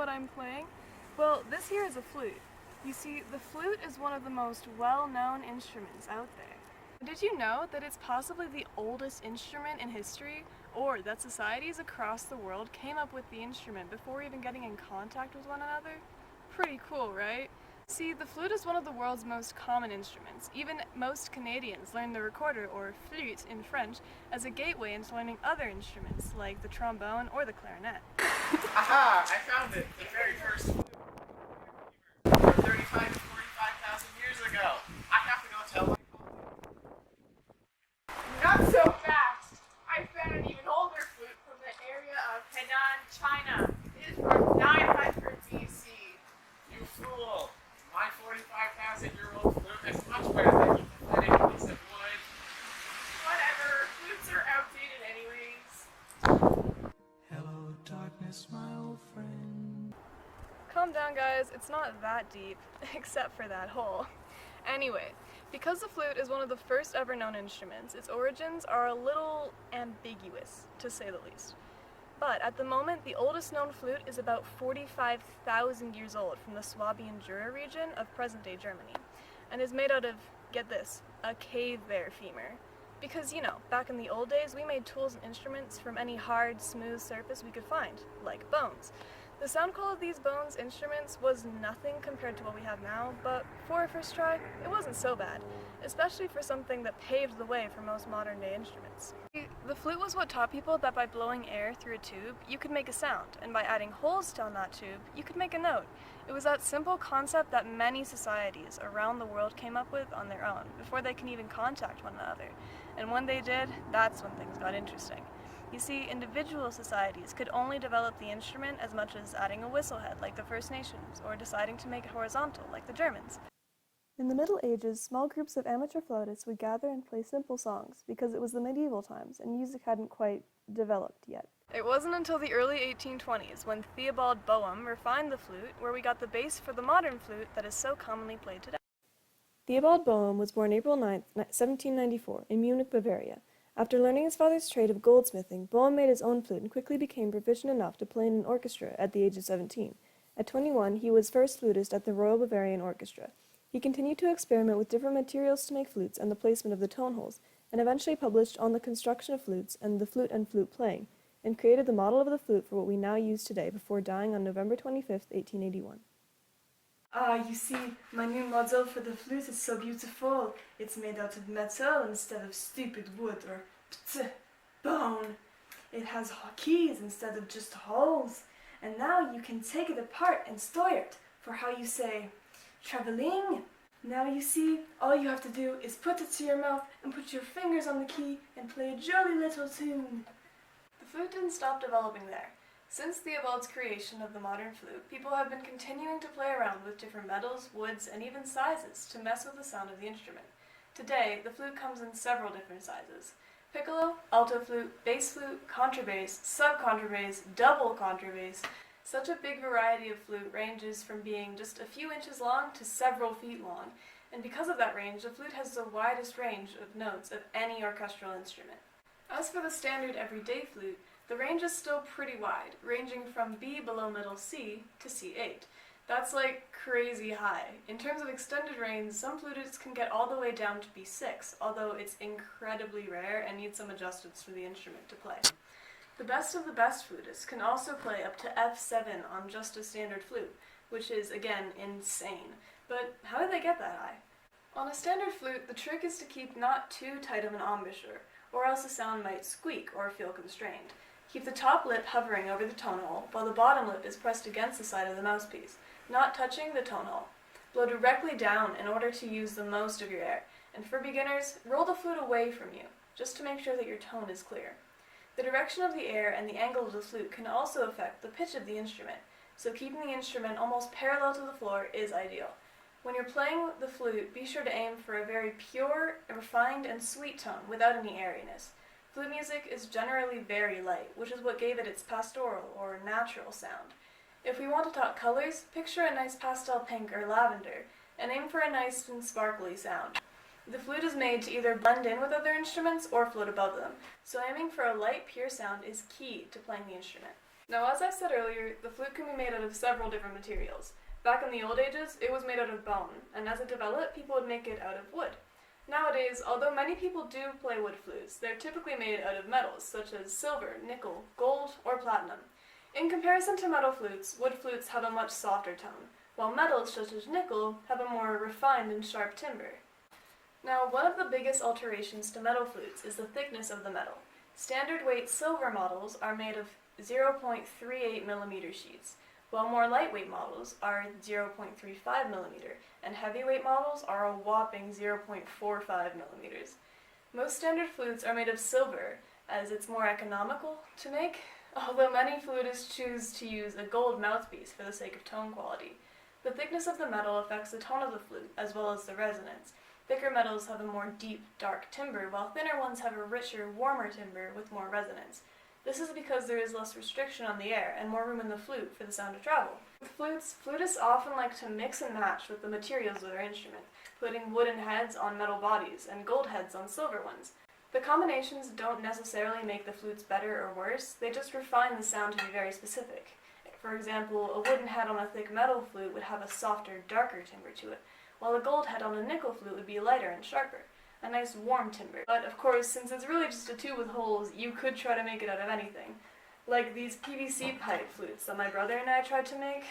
what I'm playing? Well, this here is a flute. You see, the flute is one of the most well-known instruments out there. Did you know that it's possibly the oldest instrument in history, or that societies across the world came up with the instrument before even getting in contact with one another? Pretty cool, right? See, the flute is one of the world's most common instruments. Even most Canadians learn the recorder, or flute in French, as a gateway into learning other instruments, like the trombone or the clarinet. Aha! I found it! The very first flute. From 35 to 45,000 years ago. I have to go tell my colleagues. Not so fast! I found an even older flute from the area of Henan, China. It is from 900 BC. You fool! My 45,000-year-old flute is much better than your pathetic piece of wood. Whatever, flutes are outdated anyways. Hello, darkness, my old friend. Calm down, guys, it's not that deep, except for that hole. Anyway, because the flute is one of the first ever known instruments, its origins are a little ambiguous, to say the least. But at the moment, the oldest known flute is about 45,000 years old from the Swabian Jura region of present-day Germany, and is made out of, get this, a cave bear femur. Because, you know, back in the old days, we made tools and instruments from any hard, smooth surface we could find, like bones. The sound quality of these bones instruments was nothing compared to what we have now, but for our first try, it wasn't so bad, especially for something that paved the way for most modern-day instruments. The flute was what taught people that by blowing air through a tube, you could make a sound, and by adding holes down that tube, you could make a note. It was that simple concept that many societies around the world came up with on their own, before they can even contact one another. And when they did, that's when things got interesting. You see, individual societies could only develop the instrument as much as adding a whistle head like the First Nations, or deciding to make it horizontal like the Germans. In the Middle Ages, small groups of amateur flautists would gather and play simple songs, because it was the medieval times and music hadn't quite developed yet. It wasn't until the early 1820s when Theobald Boehm refined the flute where we got the base for the modern flute that is so commonly played today. Theobald Boehm was born April 9, 1794, in Munich, Bavaria. After learning his father's trade of goldsmithing, Boehm made his own flute and quickly became proficient enough to play in an orchestra at the age of 17. At 21, he was first flutist at the Royal Bavarian Orchestra. He continued to experiment with different materials to make flutes and the placement of the tone holes, and eventually published On the Construction of Flutes and The Flute and Flute Playing, and created the model of the flute for what we now use today before dying on November 25, 1881. You see, my new model for the flute is so beautiful. It's made out of metal instead of stupid wood or bone. It has keys instead of just holes. And now you can take it apart and store it for how you say, traveling. Now you see, all you have to do is put it to your mouth and put your fingers on the key and play a jolly little tune. The flute didn't stop developing there. Since Theobald's creation of the modern flute, people have been continuing to play around with different metals, woods, and even sizes to mess with the sound of the instrument. Today, the flute comes in several different sizes: piccolo, alto flute, bass flute, contrabass, subcontrabass, double contrabass. Such a big variety of flute ranges from being just a few inches long to several feet long, and because of that range, the flute has the widest range of notes of any orchestral instrument. As for the standard everyday flute, the range is still pretty wide, ranging from B below middle C to C8. That's like crazy high. In terms of extended range, some flutists can get all the way down to B6, although it's incredibly rare and needs some adjustments for the instrument to play. The best of the best flutists can also play up to F7 on just a standard flute, which is, again, insane. But how did they get that high? On a standard flute, the trick is to keep not too tight of an embouchure, or else the sound might squeak or feel constrained. Keep the top lip hovering over the tone hole, while the bottom lip is pressed against the side of the mouthpiece, not touching the tone hole. Blow directly down in order to use the most of your air, and for beginners, roll the flute away from you, just to make sure that your tone is clear. The direction of the air and the angle of the flute can also affect the pitch of the instrument, so keeping the instrument almost parallel to the floor is ideal. When you're playing the flute, be sure to aim for a very pure, refined, and sweet tone without any airiness. Flute music is generally very light, which is what gave it its pastoral or natural sound. If we want to talk colors, picture a nice pastel pink or lavender, and aim for a nice and sparkly sound. The flute is made to either blend in with other instruments or float above them, so aiming for a light, pure sound is key to playing the instrument. Now, as I said earlier, the flute can be made out of several different materials. Back in the old ages, it was made out of bone, and as it developed, people would make it out of wood. Nowadays, although many people do play wood flutes, they're typically made out of metals, such as silver, nickel, gold, or platinum. In comparison to metal flutes, wood flutes have a much softer tone, while metals such as nickel have a more refined and sharp timbre. Now, one of the biggest alterations to metal flutes is the thickness of the metal. Standard weight silver models are made of 0.38 millimeter sheets, while more lightweight models are 0.35 millimeter, and heavyweight models are a whopping 0.45 millimeters. Most standard flutes are made of silver, as it's more economical to make, although many flutists choose to use a gold mouthpiece for the sake of tone quality. The thickness of the metal affects the tone of the flute, as well as the resonance. Thicker metals have a more deep, dark timbre, while thinner ones have a richer, warmer timbre with more resonance. This is because there is less restriction on the air and more room in the flute for the sound to travel. With flutes, flutists often like to mix and match with the materials of their instrument, putting wooden heads on metal bodies and gold heads on silver ones. The combinations don't necessarily make the flutes better or worse, they just refine the sound to be very specific. For example, a wooden head on a thick metal flute would have a softer, darker timbre to it, while a gold head on a nickel flute would be lighter and sharper. A nice warm timbre. But of course, since it's really just a tube with holes, you could try to make it out of anything. Like these PVC pipe flutes that my brother and I tried to make.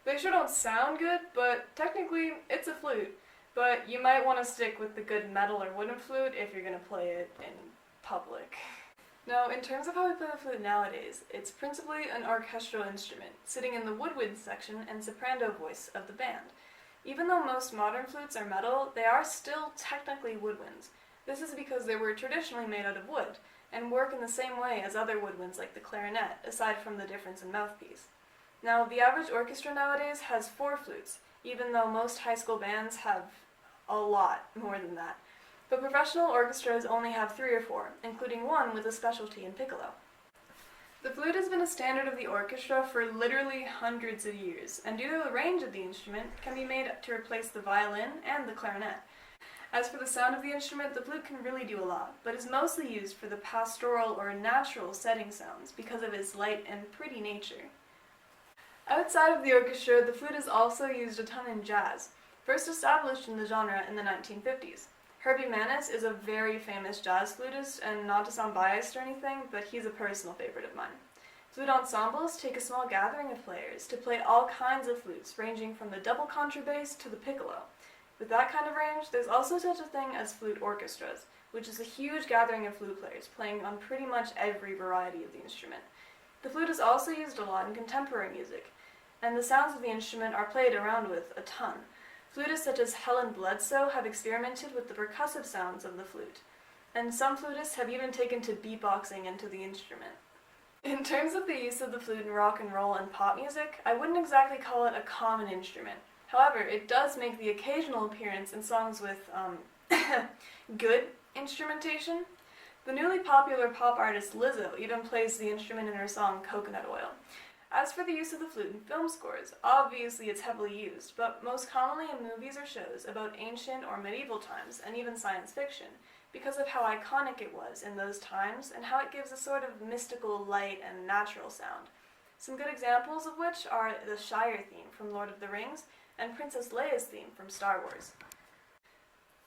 They sure don't sound good, but technically it's a flute. But you might want to stick with the good metal or wooden flute if you're going to play it in public. Now, in terms of how we play the flute nowadays, it's principally an orchestral instrument, sitting in the woodwind section and soprano voice of the band. Even though most modern flutes are metal, they are still technically woodwinds. This is because they were traditionally made out of wood, and work in the same way as other woodwinds like the clarinet, aside from the difference in mouthpiece. Now, the average orchestra nowadays has 4 flutes, even though most high school bands have a lot more than that. But professional orchestras only have 3 or 4, including one with a specialty in piccolo. The flute has been a standard of the orchestra for literally hundreds of years, and due to the range of the instrument, can be made to replace the violin and the clarinet. As for the sound of the instrument, the flute can really do a lot, but is mostly used for the pastoral or natural setting sounds because of its light and pretty nature. Outside of the orchestra, the flute is also used a ton in jazz, first established in the genre in the 1950s. Herbie Maness is a very famous jazz flutist, and not to sound biased or anything, but he's a personal favorite of mine. Flute ensembles take a small gathering of players to play all kinds of flutes, ranging from the double contrabass to the piccolo. With that kind of range, there's also such a thing as flute orchestras, which is a huge gathering of flute players playing on pretty much every variety of the instrument. The flute is also used a lot in contemporary music, and the sounds of the instrument are played around with a ton. Flutists such as Helen Bledsoe have experimented with the percussive sounds of the flute, and some flutists have even taken to beatboxing into the instrument. In terms of the use of the flute in rock and roll and pop music, I wouldn't exactly call it a common instrument. However, it does make the occasional appearance in songs with, good instrumentation. The newly popular pop artist Lizzo even plays the instrument in her song Coconut Oil. As for the use of the flute in film scores, obviously it's heavily used, but most commonly in movies or shows about ancient or medieval times, and even science fiction, because of how iconic it was in those times and how it gives a sort of mystical, light, and natural sound. Some good examples of which are the Shire theme from Lord of the Rings and Princess Leia's theme from Star Wars.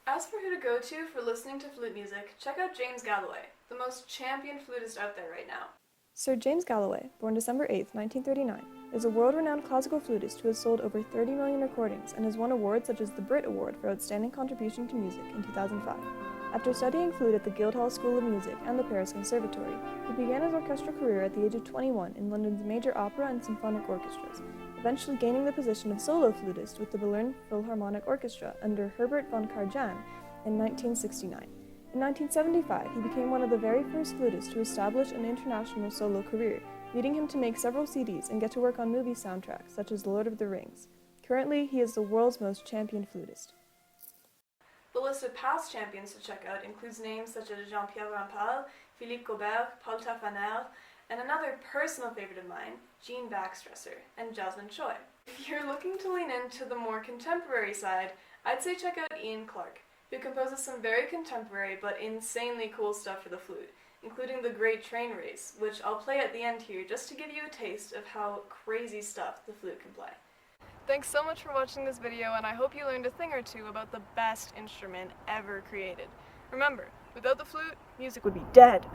As for who to go to for listening to flute music, check out James Galloway, the most champion flutist out there right now. Sir James Galloway, born December 8, 1939, is a world-renowned classical flutist who has sold over 30 million recordings and has won awards such as the Brit Award for Outstanding Contribution to Music in 2005. After studying flute at the Guildhall School of Music and the Paris Conservatory, he began his orchestral career at the age of 21 in London's major opera and symphonic orchestras, eventually gaining the position of solo flutist with the Berlin Philharmonic Orchestra under Herbert von Karajan in 1969. In 1975, he became one of the very first flutists to establish an international solo career, leading him to make several CDs and get to work on movie soundtracks such as Lord of the Rings. Currently, he is the world's most championed flutist. The list of past champions to check out includes names such as Jean-Pierre Rampal, Philippe Gobert, Paul Tafanel, and another personal favorite of mine, Jean Baxtresser, and Jasmine Choi. If you're looking to lean into the more contemporary side, I'd say check out Ian Clark, who composes some very contemporary but insanely cool stuff for the flute, including the Great Train Race, which I'll play at the end here just to give you a taste of how crazy stuff the flute can play. Thanks so much for watching this video, and I hope you learned a thing or two about the best instrument ever created. Remember, without the flute, music would be dead.